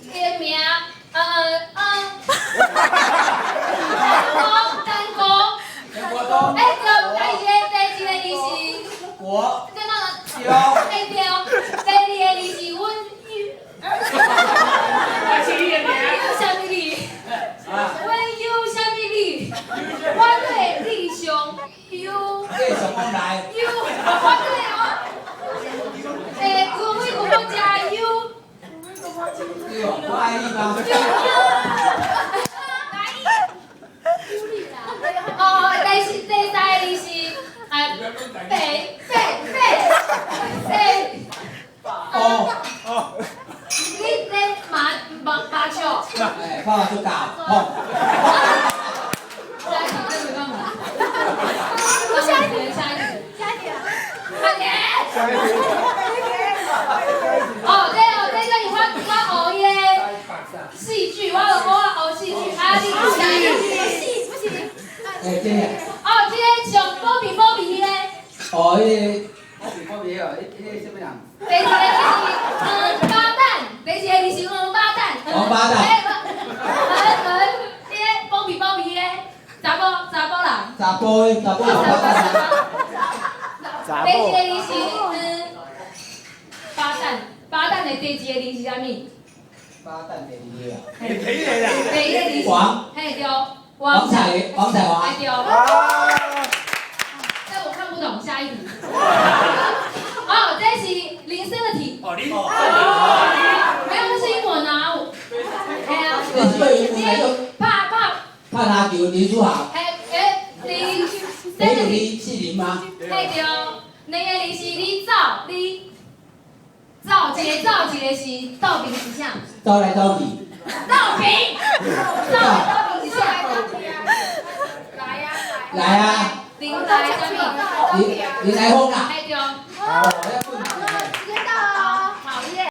伊个名，蛋糕，哎，对，第一个字是我这哪个？有哎对，第二个字是阮什么字？阮有什么字？我对理想有。对什么来？有，我对哦。我为我家有。有我爱你吗？哦，第三个是白。哦，你在麻雀。哎，爸爸就搞碰。下一题对不对？下一题。快点。哦，这个是我学伊个戏剧，我学戏剧，啊，你下一题。哎，这个。哦，这个上保庇迄个。哦，迄个哦，迄什么人？第一个是巴蛋，第二个是王八蛋。王八蛋。这个保庇迄个查甫人。查甫王八蛋。第一个字是巴蛋的第一个字是啥物？巴蛋第二个。第一个字是王。嘿对。王彩王。哎对。但我看不懂，下一题。哦，这是铃声的题。哦，你。没有，那是英文啊。哎呀。你是对英文来用。拍拍篮球林书豪。林。第一个李是林吗？嘿对。两个字是你走，一个是倒平是啥？走来走去。倒平是啥？来啊！林来啥物？林来疯啦！嘿对。哦，要问题。